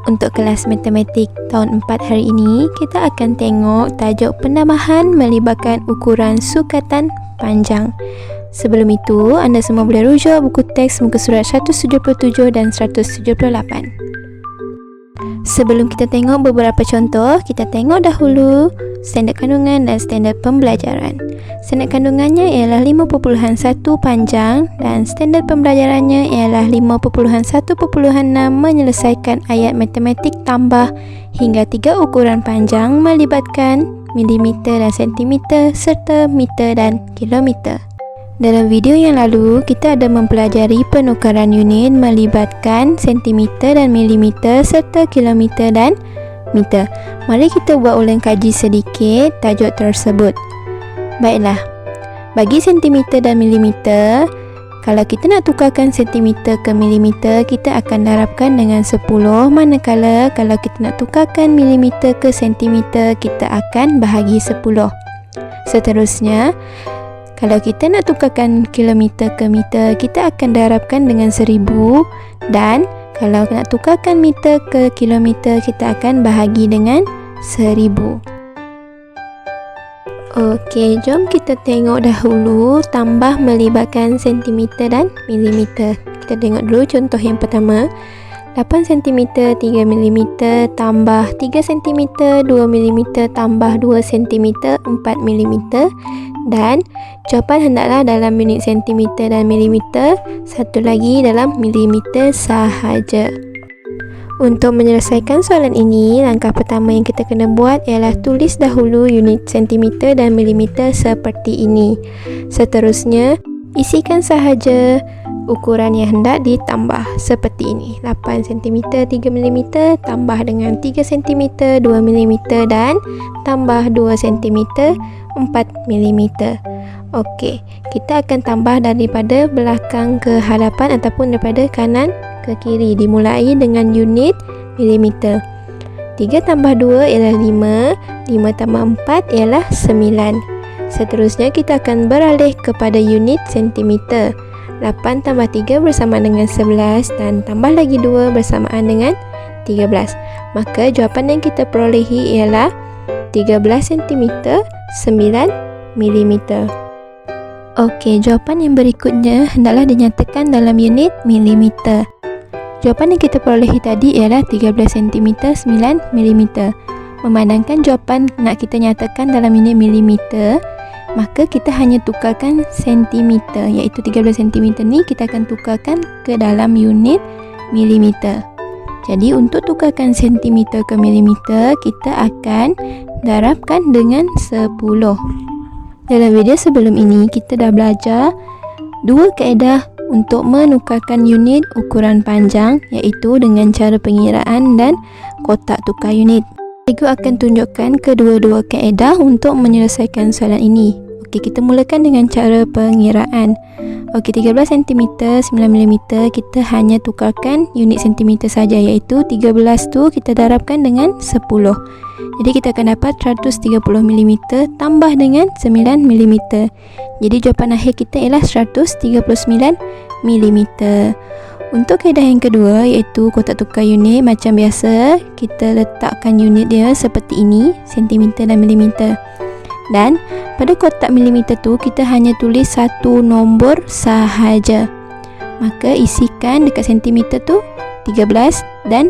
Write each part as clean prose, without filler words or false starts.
Untuk kelas matematik tahun 4 hari ini, kita akan tengok tajuk penambahan melibatkan ukuran sukatan panjang. Sebelum itu, anda semua boleh rujuk buku teks muka surat 177 dan 178. Sebelum kita tengok beberapa contoh, kita tengok dahulu standard kandungan dan standard pembelajaran. Standard kandungannya ialah 5.1 panjang dan standard pembelajarannya ialah 5.1.6 menyelesaikan ayat matematik tambah hingga 3 ukuran panjang melibatkan milimeter dan sentimeter serta meter dan kilometer. Dalam video yang lalu, kita ada mempelajari penukaran unit melibatkan sentimeter dan milimeter serta kilometer dan meter. Mari kita buat ulang kaji sedikit tajuk tersebut. Baiklah, bagi sentimeter dan milimeter, kalau kita nak tukarkan sentimeter ke milimeter, kita akan darabkan dengan 10, manakala kalau kita nak tukarkan milimeter ke sentimeter, kita akan bahagi 10. Seterusnya, kalau kita nak tukarkan kilometer ke meter, kita akan darabkan dengan 1000, dan kalau nak tukarkan meter ke kilometer, kita akan bahagi dengan 1000. Okey, jom kita tengok dahulu tambah melibatkan sentimeter dan milimeter. Kita tengok dulu contoh yang pertama. 8 cm 3 mm tambah 3 cm 2 mm tambah 2 cm 4 mm, dan jawapan hendaklah dalam unit sentimeter dan milimeter, satu lagi dalam milimeter sahaja. Untuk menyelesaikan soalan ini, langkah pertama yang kita kena buat ialah tulis dahulu unit sentimeter dan milimeter seperti ini. Seterusnya, isikan sahaja ukuran yang hendak ditambah seperti ini. 8 cm 3 mm tambah dengan 3 cm 2 mm dan tambah 2 cm 4 mm. Okey, kita akan tambah daripada belakang ke hadapan ataupun daripada kanan ke kiri, dimulai dengan unit milimeter. 3 tambah 2 ialah 5, 5 tambah 4 ialah 9. Seterusnya kita akan beralih kepada unit sentimeter. 8 tambah 3 bersama dengan 11 dan tambah lagi 2 bersamaan dengan 13. Maka jawapan yang kita perolehi ialah 13 cm 9 mm. Okey, jawapan yang berikutnya hendaklah dinyatakan dalam unit milimeter. Jawapan yang kita perolehi tadi ialah 13 cm 9 mm. Memandangkan jawapan nak kita nyatakan dalam unit milimeter, maka kita hanya tukarkan sentimeter, iaitu 13 cm ni kita akan tukarkan ke dalam unit milimeter. Jadi untuk tukarkan sentimeter ke milimeter, kita akan darabkan dengan 10. Dalam video sebelum ini, kita dah belajar dua kaedah untuk menukarkan unit ukuran panjang, iaitu dengan cara pengiraan dan kotak tukar unit. Cikgu akan tunjukkan kedua-dua kaedah untuk menyelesaikan soalan ini. Okey, kita mulakan dengan cara pengiraan. Okey, 13 cm 9 mm kita hanya tukarkan unit sentimeter saja, iaitu 13 tu kita darabkan dengan 10. Jadi kita akan dapat 130 mm tambah dengan 9 mm. Jadi jawapan akhir kita ialah 139 mm. Untuk kaedah yang kedua, iaitu kotak tukar unit, macam biasa kita letakkan unit dia seperti ini, sentimeter dan milimeter. Dan pada kotak milimeter tu kita hanya tulis satu nombor sahaja. Maka isikan dekat sentimeter tu 13 dan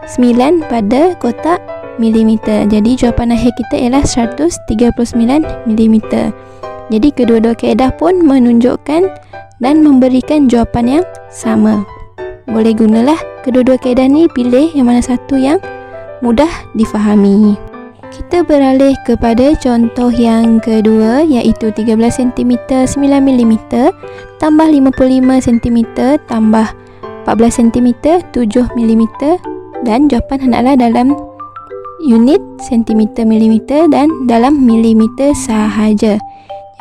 9 pada kotak milimeter. Jadi jawapan akhir kita ialah 139 mm. Jadi kedua-dua kaedah pun menunjukkan dan memberikan jawapan yang sama. Boleh gunalah kedua-dua kaedah ni, pilih yang mana satu yang mudah difahami. Kita beralih kepada contoh yang kedua, iaitu 13 cm 9 mm tambah 55 cm tambah 14 cm 7 mm, dan jawapan hendaklah dalam unit sentimeter milimeter dan dalam milimeter sahaja.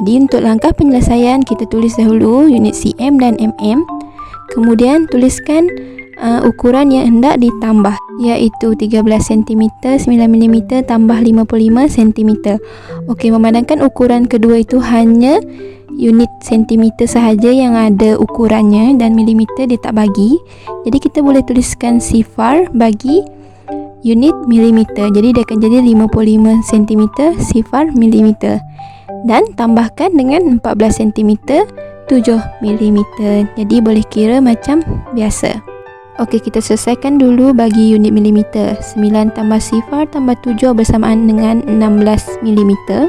Jadi untuk langkah penyelesaian, kita tulis dahulu unit cm dan mm, kemudian tuliskan ukuran yang hendak ditambah, iaitu 13 cm 9 mm tambah 55 cm. Okey, memandangkan ukuran kedua itu hanya unit sentimeter sahaja yang ada ukurannya dan milimeter dia tak bagi, jadi kita boleh tuliskan sifar bagi unit milimeter. Jadi dia akan jadi 55 cm sifar milimeter. Dan tambahkan dengan 14 cm 7 milimeter. Jadi boleh kira macam biasa. Okey, kita selesaikan dulu bagi unit milimeter. 9 tambah sifar tambah 7 bersamaan dengan 16 milimeter.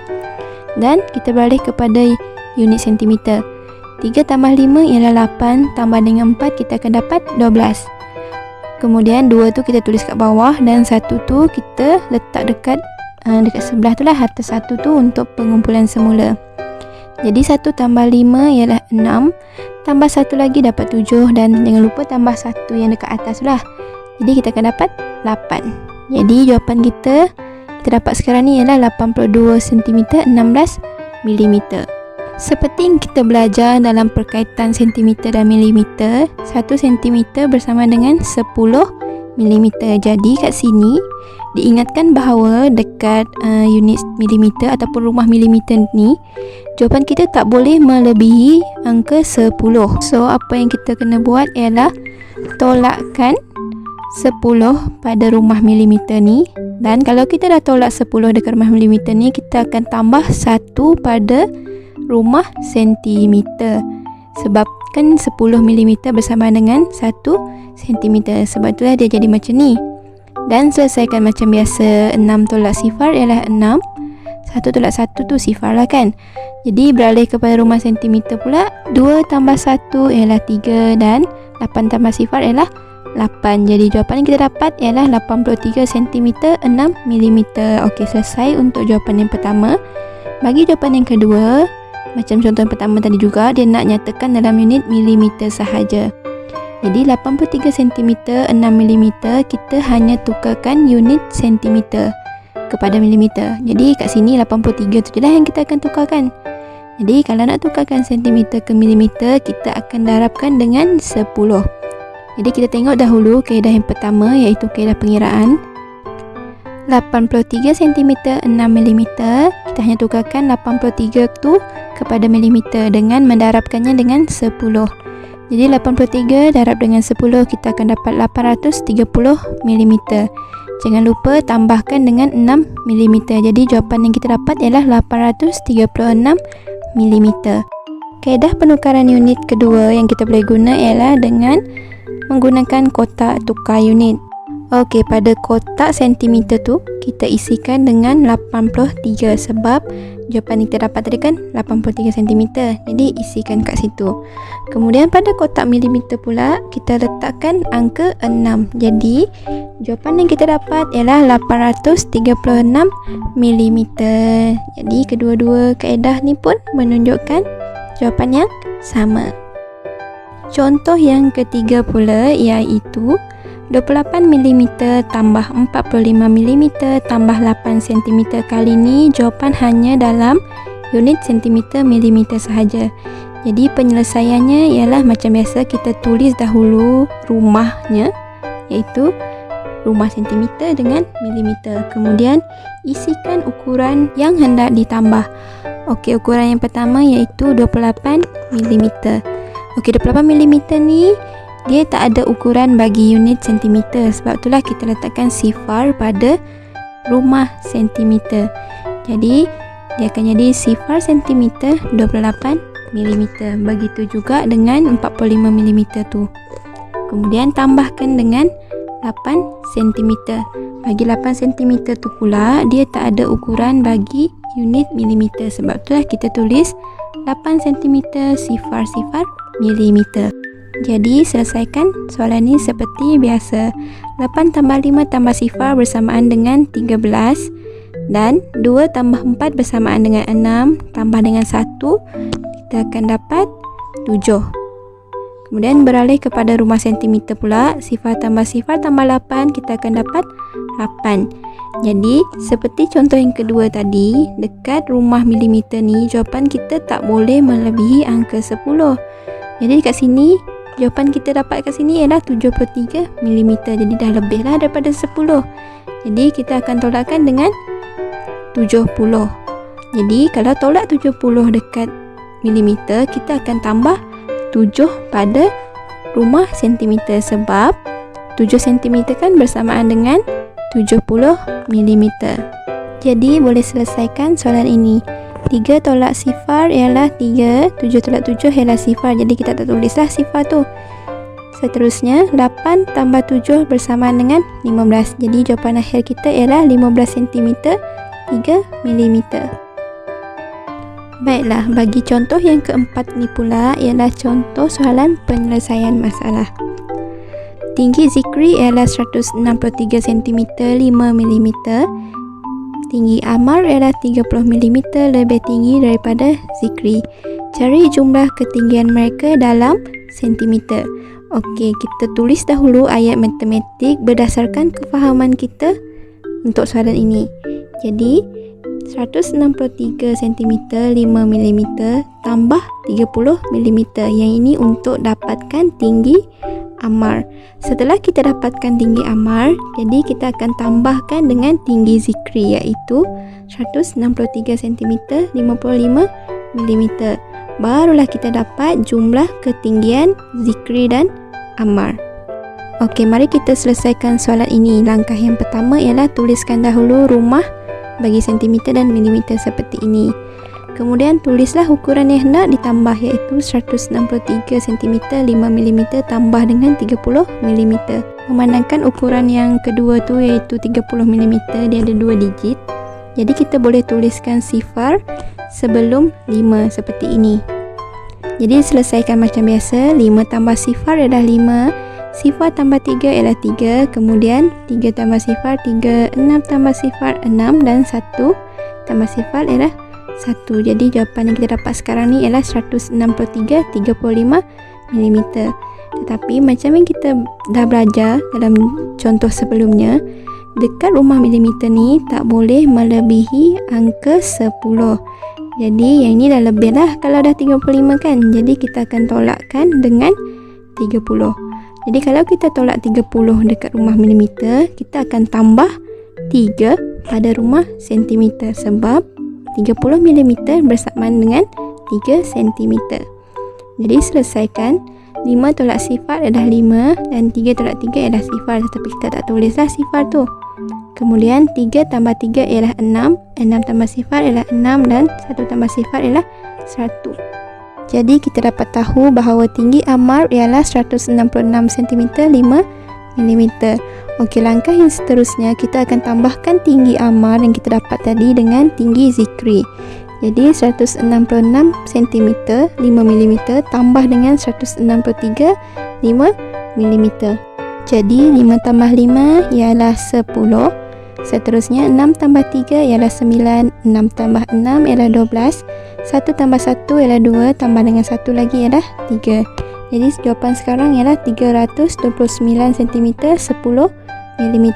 Dan kita beralih kepada unit sentimeter. 3 tambah 5 ialah 8, tambah dengan 4 kita akan dapat 12. Kemudian 2 tu kita tulis kat bawah dan 1 tu kita letak dekat sebelah tu lah, atas 1 tu untuk pengumpulan semula. Jadi 1 tambah 5 ialah 6, tambah 1 lagi dapat 7 dan jangan lupa tambah 1 yang dekat atas lah. Jadi kita akan dapat 8. Jadi jawapan kita dapat sekarang ni ialah 82 cm 16 mm. Seperti yang kita belajar dalam perkaitan sentimeter dan milimeter, 1 cm bersama dengan 10 mm. Jadi kat sini diingatkan bahawa dekat unit milimeter ataupun rumah milimeter ni, jawapan kita tak boleh melebihi angka 10. So apa yang kita kena buat ialah tolakkan 10 pada rumah milimeter ni. Dan kalau kita dah tolak 10 dekat rumah milimeter ni, kita akan tambah 1 pada rumah sentimeter. Sebab kan 10 mm bersama dengan 1 cm. Sebab itulah dia jadi macam ni. Dan selesaikan macam biasa. 6 tolak sifar ialah 6. 1 tolak 1 tu sifar lah kan. Jadi beralih kepada rumah sentimeter pula. 2 tambah 1 ialah 3 dan 8 tambah sifar ialah 8. Jadi jawapan yang kita dapat ialah 83 cm 6 mm. Okey, selesai untuk jawapan yang pertama. Bagi jawapan yang kedua, macam contoh yang pertama tadi juga, dia nak nyatakan dalam unit milimeter sahaja. Jadi 83 cm 6 mm, kita hanya tukarkan unit sentimeter kepada milimeter. Jadi kat sini 83 tu je lah yang kita akan tukarkan. Jadi kalau nak tukarkan sentimeter ke milimeter, kita akan darabkan dengan 10. Jadi kita tengok dahulu kaedah yang pertama, iaitu kaedah pengiraan. 83 cm 6 mm, kita hanya tukarkan 83 tu kepada milimeter dengan mendarabkannya dengan 10. Jadi 83 darab dengan 10, kita akan dapat 830 mm. Jangan lupa tambahkan dengan 6 mm. Jadi jawapan yang kita dapat ialah 836 mm. Kaedah penukaran unit kedua yang kita boleh guna ialah dengan menggunakan kotak tukar unit. Okey, pada kotak sentimeter tu kita isikan dengan 83 sebab jawapan yang kita dapat tadi kan 83 cm. Jadi isikan kat situ. Kemudian pada kotak milimeter pula kita letakkan angka 6. Jadi jawapan yang kita dapat ialah 836 mm. Jadi kedua-dua kaedah ni pun menunjukkan jawapan yang sama. Contoh yang ketiga pula iaitu 28 mm tambah 45 mm tambah 8 cm. Kali ni jawapan hanya dalam unit sentimeter milimeter sahaja. Jadi penyelesaiannya ialah macam biasa, kita tulis dahulu rumahnya, iaitu rumah sentimeter dengan milimeter. Kemudian isikan ukuran yang hendak ditambah. Okey, ukuran yang pertama iaitu 28 mm. Okey, 28 mm ni dia tak ada ukuran bagi unit sentimeter. Sebab itulah kita letakkan sifar pada rumah sentimeter. Jadi dia akan jadi sifar sentimeter 28 mm. Begitu juga dengan 45 mm tu. Kemudian tambahkan dengan 8 cm. Bagi 8 cm tu pula dia tak ada ukuran bagi unit milimeter. Sebab itulah kita tulis 8 cm sifar-sifar milimeter. Jadi selesaikan soalan ni seperti biasa. 8 tambah 5 tambah sifar bersamaan dengan 13. Dan 2 tambah 4 bersamaan dengan 6. Tambah dengan 1, kita akan dapat 7. Kemudian beralih kepada rumah sentimeter pula. Sifar tambah 8, kita akan dapat 8. Jadi seperti contoh yang kedua tadi, dekat rumah milimeter ni jawapan kita tak boleh melebihi angka 10. Jadi kat sini jawapan kita dapat kat sini ialah 73 mm. Jadi dah lebih lah daripada 10. Jadi kita akan tolakkan dengan 70. Jadi kalau tolak 70 dekat milimeter, kita akan tambah 7 pada rumah sentimeter. Sebab 7 cm kan bersamaan dengan mm. Jadi boleh selesaikan soalan ini. 3 tolak sifar ialah 3, 7 tolak 7 ialah sifar. Jadi kita tak tulislah sifar tu. Seterusnya 8 tambah 7 bersamaan dengan 15. Jadi jawapan akhir kita ialah 15 cm 3 mm. Baiklah, bagi contoh yang keempat ni pula ialah contoh soalan penyelesaian masalah. Tinggi Zikri ialah 163 cm 5 mm. Tinggi Ammar ialah 30 mm lebih tinggi daripada Zikri. Cari jumlah ketinggian mereka dalam sentimeter. Okey, kita tulis dahulu ayat matematik berdasarkan kefahaman kita untuk soalan ini. Jadi 163 cm 5 mm tambah 30 mm. Yang ini untuk dapatkan tinggi Ammar. Setelah kita dapatkan tinggi Ammar, jadi kita akan tambahkan dengan tinggi Zikri, iaitu 163 cm 55 mm. Barulah kita dapat jumlah ketinggian Zikri dan Ammar. Okey, mari kita selesaikan soalan ini. Langkah yang pertama ialah tuliskan dahulu rumah bagi sentimeter dan milimeter seperti ini. Kemudian tulislah ukuran yang hendak ditambah, iaitu 163 cm 5 mm tambah dengan 30 mm. Memandangkan ukuran yang kedua tu iaitu 30 mm, dia ada 2 digit. Jadi kita boleh tuliskan sifar sebelum 5 seperti ini. Jadi selesaikan macam biasa. 5 tambah sifar adalah 5, sifar tambah 3 ialah 3, kemudian 3 tambah sifar 3, 6 tambah sifar 6 dan 1 tambah sifar ialah 1. Jadi jawapan yang kita dapat sekarang ni ialah 163 35 mm. Tetapi macam yang kita dah belajar dalam contoh sebelumnya, dekat rumah milimeter ni tak boleh melebihi angka 10. Jadi yang ni dah lebih lah kalau dah 35 kan. Jadi kita akan tolakkan dengan 30. Jadi kalau kita tolak 30 dekat rumah milimeter, kita akan tambah 3 pada rumah sentimeter, sebab 30 mm bersamaan dengan 3 cm. Jadi selesaikan. 5 tolak sifar adalah 5 dan 3 tolak 3 adalah sifar, tetapi kita tak tulislah sifar tu. Kemudian 3 tambah 3 ialah 6, 6 tambah sifar ialah 6 dan 1 tambah sifar ialah 1. Jadi kita dapat tahu bahawa tinggi Ammar ialah 166 cm 5 mm. Okey, langkah yang seterusnya kita akan tambahkan tinggi Ammar yang kita dapat tadi dengan tinggi Zikri. Jadi 166 cm 5 mm tambah dengan 163 5 mm. Jadi 5 tambah 5 ialah 10. Seterusnya 6 tambah 3 ialah 9, 6 tambah 6 ialah 12, 1 tambah 1 ialah 2, tambah dengan 1 lagi ialah 3. Jadi jawapan sekarang ialah 329 cm 10 mm.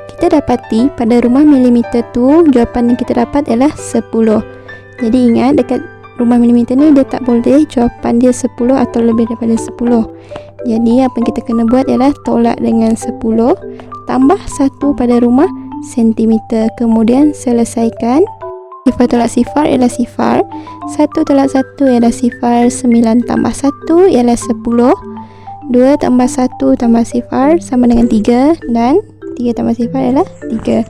Kita dapati pada rumah milimeter tu jawapan yang kita dapat ialah 10. Jadi ingat, dekat rumah milimeter ni dia tak boleh jawapan dia 10 atau lebih daripada 10. Jadi apa yang kita kena buat ialah tolak dengan 10 tambah 1 pada rumah sentimeter, kemudian selesaikan. Sifar tolak sifar ialah sifar, 1 tolak 1 ialah sifar, 9 tambah 1 ialah 10, 2 tambah 1 tambah sifar sama dengan 3 dan 3 tambah sifar ialah 3.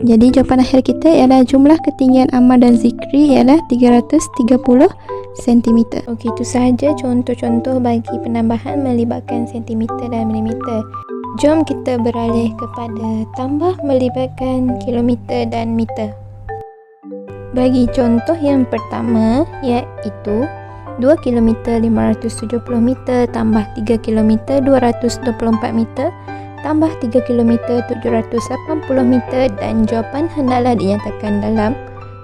Jadi jawapan akhir kita ialah jumlah ketinggian Ammar dan Zikri ialah 330 cm. Okey, itu sahaja contoh-contoh bagi penambahan melibatkan sentimeter dan milimeter. Jom kita beralih kepada tambah melibatkan kilometer dan meter. Bagi contoh yang pertama, iaitu 2 km 570 meter tambah 3 km 224 meter tambah 3 km 780 meter, dan jawapan hendaklah dinyatakan dalam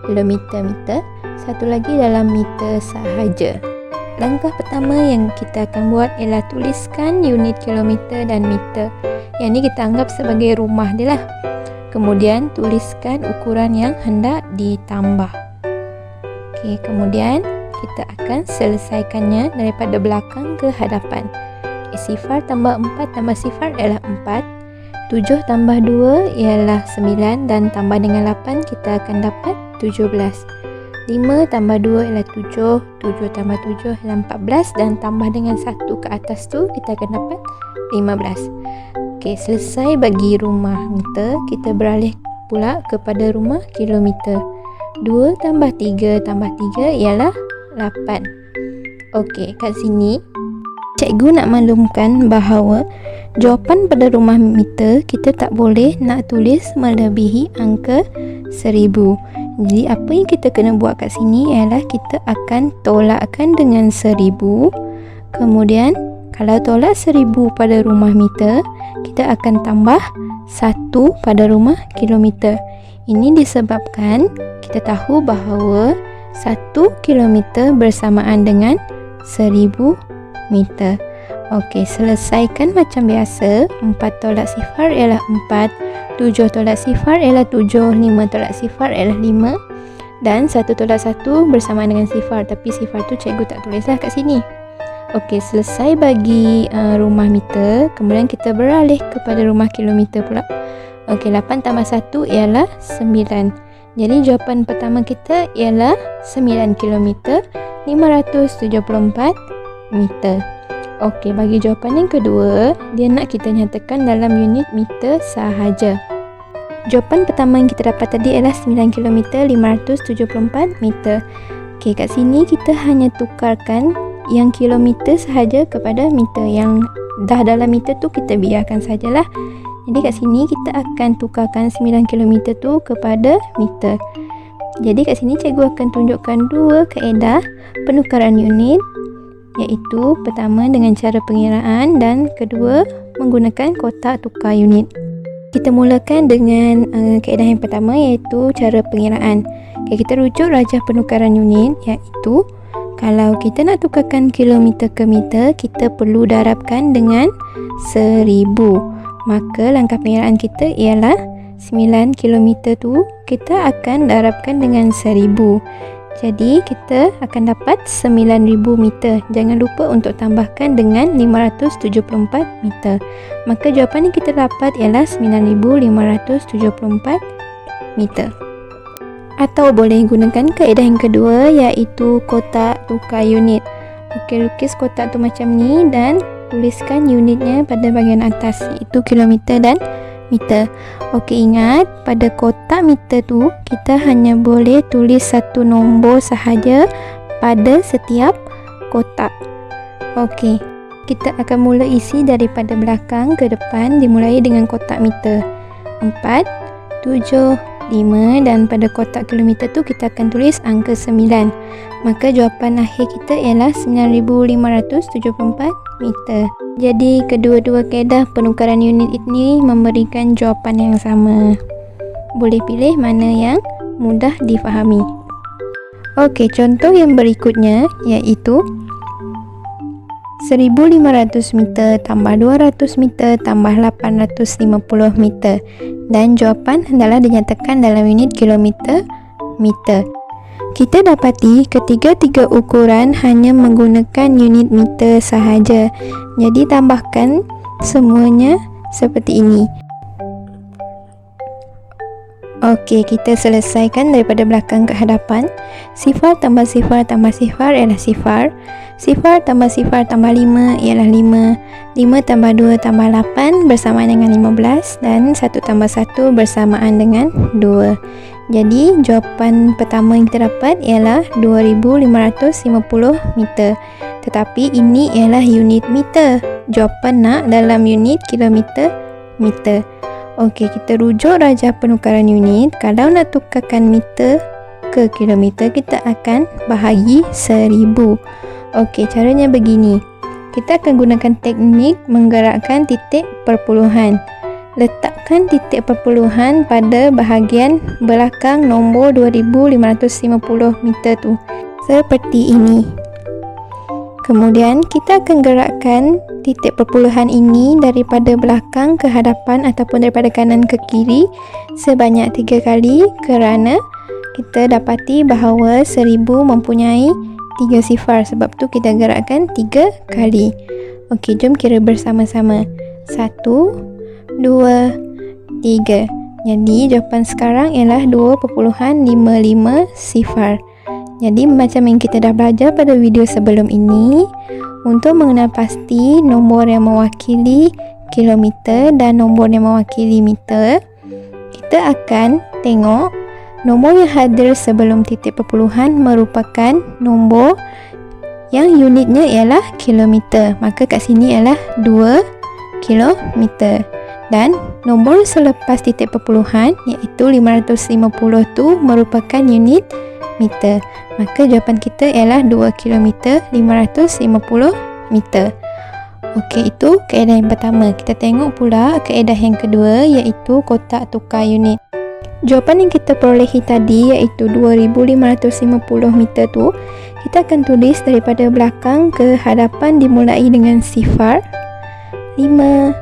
kilometer-meter, satu lagi dalam meter sahaja. Langkah pertama yang kita akan buat ialah tuliskan unit kilometer dan meter. Yang ni kita anggap sebagai rumah dia lah. Kemudian tuliskan ukuran yang hendak ditambah. Okey, kemudian kita akan selesaikannya daripada belakang ke hadapan. Sifar tambah 4 tambah sifar ialah 4, 7 tambah 2 ialah 9, dan tambah dengan 8 kita akan dapat 17. 5 tambah 2 ialah 7, 7 tambah 7 ialah 14, dan tambah dengan 1 ke atas tu kita akan dapat 15. Okey, selesai bagi rumah meter, kita beralih pula kepada rumah kilometer. 2 tambah 3 tambah 3 ialah 8. Okey, kat sini cikgu nak maklumkan bahawa jawapan pada rumah meter kita tak boleh nak tulis melebihi angka 1000. Jadi apa yang kita kena buat kat sini ialah kita akan tolakkan dengan 1000. Kemudian kalau tolak 1000 pada rumah meter, kita akan tambah 1 pada rumah kilometer. Ini disebabkan kita tahu bahawa 1 kilometer bersamaan dengan 1000 meter. Okey, selesaikan macam biasa. 4 tolak sifar ialah 4, 7 tolak sifar ialah 7, 5 tolak sifar ialah 5, dan 1 tolak 1 bersamaan dengan sifar. Tapi sifar tu cikgu tak tulislah kat sini. Okey, selesai bagi rumah meter. Kemudian kita beralih kepada rumah kilometer pula. Okey, 8 tambah 1 ialah 9. Jadi jawapan pertama kita ialah 9 km 574 meter. Okey, bagi jawapan yang kedua, dia nak kita nyatakan dalam unit meter sahaja. Jawapan pertama yang kita dapat tadi ialah 9 km 574 meter. Okey, kat sini kita hanya tukarkan yang kilometer sahaja kepada meter. Yang dah dalam meter tu kita biarkan sajalah. Jadi kat sini kita akan tukarkan 9 km tu kepada meter. Jadi kat sini cikgu akan tunjukkan dua kaedah penukaran unit, iaitu pertama dengan cara pengiraan dan kedua menggunakan kotak tukar unit. Kita mulakan dengan kaedah yang pertama, iaitu cara pengiraan. Okay, kita rujuk rajah penukaran unit, iaitu kalau kita nak tukarkan kilometer ke meter, kita perlu darabkan dengan 1000. Maka langkah pengiraan kita ialah 9 km tu kita akan darabkan dengan 1000. Jadi kita akan dapat 9000 meter. Jangan lupa untuk tambahkan dengan 574 meter. Maka jawapan yang kita dapat ialah 9574 meter. Atau boleh gunakan kaedah yang kedua, iaitu kotak tukar unit. Okey, lukis kotak tu macam ni dan tuliskan unitnya pada bahagian atas, iaitu kilometer dan meter. Okey, ingat pada kotak meter tu kita hanya boleh tulis satu nombor sahaja pada setiap kotak. Okey, kita akan mula isi daripada belakang ke depan, dimulai dengan kotak meter 4, 7, 5, dan pada kotak kilometer tu kita akan tulis angka 9. Maka jawapan akhir kita ialah 9574 meter. Jadi kedua-dua kaedah penukaran unit ini memberikan jawapan yang sama. Boleh pilih mana yang mudah difahami. Okey, contoh yang berikutnya iaitu 1500 meter tambah 200 meter tambah 850 meter, dan jawapan adalah dinyatakan dalam unit kilometer meter. Kita dapati ketiga-tiga ukuran hanya menggunakan unit meter sahaja. Jadi tambahkan semuanya seperti ini. Okey, kita selesaikan daripada belakang ke hadapan. Sifar tambah sifar tambah sifar ialah sifar. Sifar tambah sifar tambah 5 ialah 5. 5 tambah 2 tambah 8 bersamaan dengan 15, dan 1 tambah 1 bersamaan dengan 2. Jadi jawapan pertama yang kita dapat ialah 2550 meter. Tetapi ini ialah unit meter. Jawapan nak dalam unit kilometer meter. Okey, kita rujuk rajah penukaran unit. Kalau nak tukarkan meter ke kilometer, kita akan bahagi 1000. Okey, caranya begini. Kita akan gunakan teknik menggerakkan titik perpuluhan. Letakkan titik perpuluhan pada bahagian belakang nombor 2550 meter tu, seperti ini. Kemudian kita akan gerakkan titik perpuluhan ini daripada belakang ke hadapan ataupun daripada kanan ke kiri sebanyak 3 kali, kerana kita dapati bahawa 1000 mempunyai 3 sifar. Sebab tu kita gerakkan 3 kali. Okey, jom kira bersama-sama. 1, 2, 3. Jadi jawapan sekarang ialah 2.55 sifar. Jadi macam yang kita dah belajar pada video sebelum ini, untuk mengenal pasti nombor yang mewakili kilometer dan nombor yang mewakili meter, kita akan tengok nombor yang hadir sebelum titik perpuluhan merupakan nombor yang unitnya ialah kilometer. Maka kat sini ialah 2 kilometer. Dan nombor selepas titik perpuluhan iaitu 550 tu merupakan unit meter. Maka jawapan kita ialah 2 kilometer 550 meter. Okey, itu kaedah yang pertama. Kita tengok pula kaedah yang kedua iaitu kotak tukar unit. Jawapan yang kita perolehi tadi iaitu 2550 meter tu, kita akan tulis daripada belakang ke hadapan dimulai dengan sifar 5.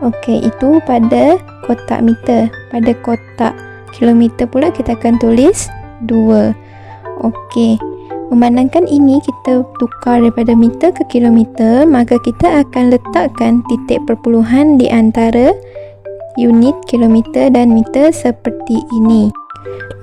Okey, itu pada kotak meter. Pada kotak kilometer pula kita akan tulis 2. Okey, memandangkan ini kita tukar daripada meter ke kilometer, maka kita akan letakkan titik perpuluhan di antara unit kilometer dan meter seperti ini.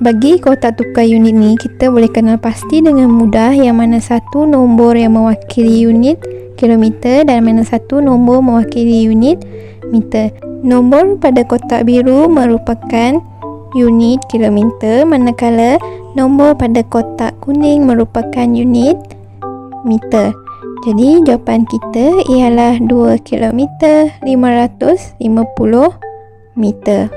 Bagi kotak tukar unit ni, kita boleh kenal pasti dengan mudah yang mana satu nombor yang mewakili unit kilometer dan mana satu nombor mewakili unit meter. Nombor pada kotak biru merupakan unit kilometer, manakala nombor pada kotak kuning merupakan unit meter. Jadi jawapan kita ialah 2 kilometer 550 meter.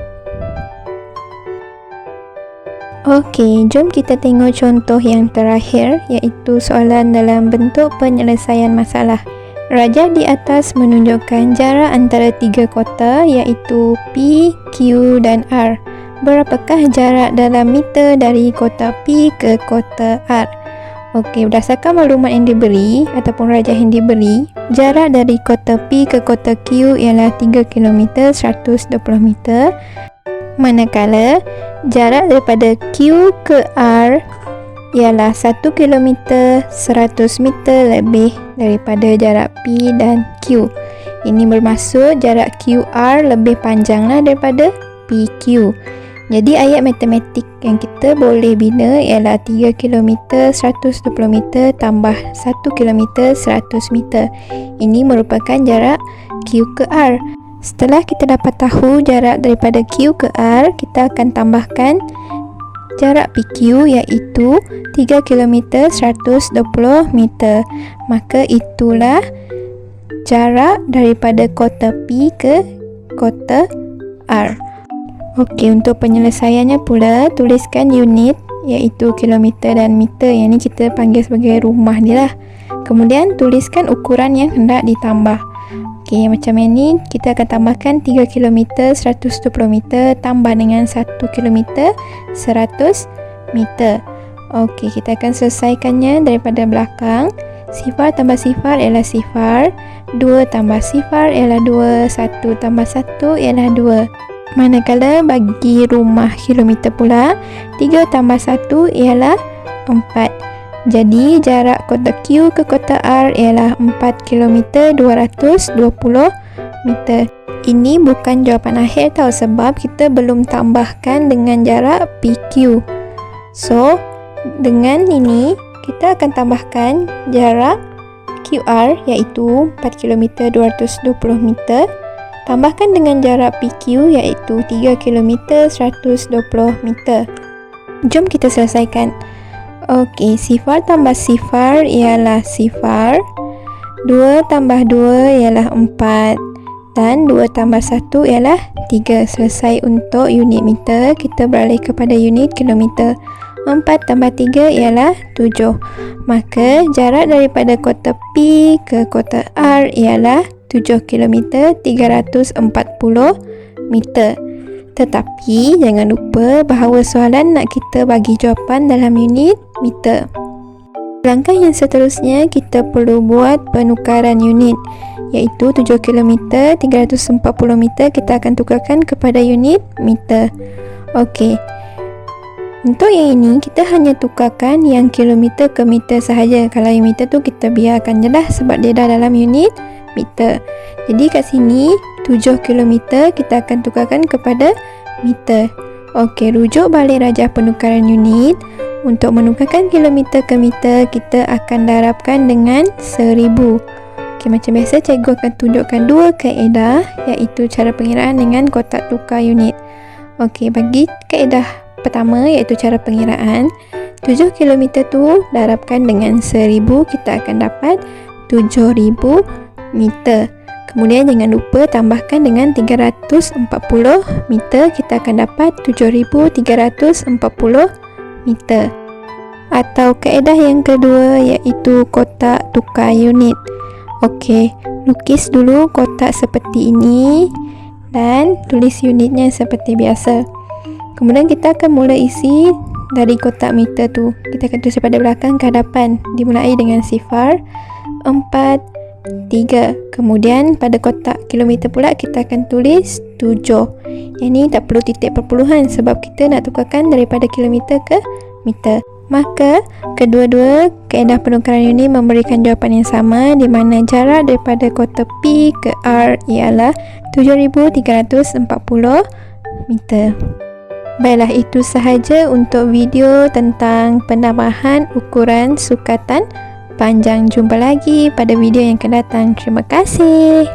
Okey, jom kita tengok contoh yang terakhir iaitu soalan dalam bentuk penyelesaian masalah. Rajah di atas menunjukkan jarak antara tiga kota iaitu P, Q dan R. Berapakah jarak dalam meter dari kota P ke kota R? Okey, berdasarkan maklumat yang diberi ataupun rajah yang diberi, jarak dari kota P ke kota Q ialah 3 km 120 meter. Manakala jarak daripada Q ke R ialah 1 km 100 meter lebih daripada jarak P dan Q. Ini bermaksud jarak QR lebih panjanglah daripada PQ. Jadi ayat matematik yang kita boleh bina ialah 3 km 120 meter tambah 1 km 100 meter. Ini merupakan jarak Q ke R. Setelah kita dapat tahu jarak daripada Q ke R, kita akan tambahkan jarak PQ iaitu 3 km 120 meter. Maka itulah jarak daripada kota P ke kota R. Okey, untuk penyelesaiannya pula, tuliskan unit iaitu kilometer dan meter. Yang ni kita panggil sebagai rumah dia lah. Kemudian tuliskan ukuran yang hendak ditambah. Okey, macam ini kita akan tambahkan 3 km 120 meter tambah dengan 1 km 100 meter. Okey, kita akan selesaikannya daripada belakang. Sifar tambah sifar ialah sifar, 2 tambah sifar ialah 2, 1 tambah 1 ialah 2. Manakala bagi rumah kilometer pula, 3 tambah 1 ialah 4. Jadi jarak kota Q ke kota R ialah 4 km 220 meter. Ini bukan jawapan akhir tau, sebab kita belum tambahkan dengan jarak PQ. So, dengan ini kita akan tambahkan jarak QR iaitu 4 km 220 meter. Tambahkan dengan jarak PQ iaitu 3 km 120 meter. Jom kita selesaikan. Okey, sifar tambah sifar ialah sifar, 2 tambah 2 ialah 4 dan 2 tambah 1 ialah 3. Selesai untuk unit meter, kita beralih kepada unit kilometer. 4 tambah 3 ialah 7. Maka jarak daripada kota P ke kota R ialah 7 km 340 meter. Tetapi jangan lupa bahawa soalan nak kita bagi jawapan dalam unit meter. Langkah yang seterusnya kita perlu buat penukaran unit iaitu 7 km 340 meter kita akan tukarkan kepada unit meter. Okey. Untuk yang ini kita hanya tukarkan yang kilometer ke meter sahaja. Kalau yang meter tu kita biarkan je lah sebab dia dah dalam unit meter. Jadi kat sini 7 km kita akan tukarkan kepada meter. Okey, rujuk balik rajah penukaran unit. Untuk menukarkan kilometer ke meter, kita akan darabkan dengan 1000. Okey, macam biasa cikgu akan tunjukkan dua kaedah, iaitu cara pengiraan dengan kotak tukar unit. Okey, bagi kaedah pertama iaitu cara pengiraan, 7 km tu darabkan dengan 1000, kita akan dapat 7000 meter. Kemudian jangan lupa tambahkan dengan 340 meter, kita akan dapat 7340 meter. Atau kaedah yang kedua iaitu kotak tukar unit. Okey, lukis dulu kotak seperti ini dan tulis unitnya seperti biasa. Kemudian kita akan mula isi dari kotak meter tu. Kita akan tulis pada belakang ke hadapan, dimulai dengan sifar, 4, 3. Kemudian pada kotak kilometer pula kita akan tulis 7. Yang ni tak perlu titik perpuluhan sebab kita nak tukarkan daripada kilometer ke meter. Maka kedua-dua kaedah penukaran unit memberikan jawapan yang sama, di mana jarak daripada kotak P ke R ialah 7340 meter. Baiklah, itu sahaja untuk video tentang penambahan ukuran sukatan panjang. Jumpa lagi pada video yang akan datang. Terima kasih.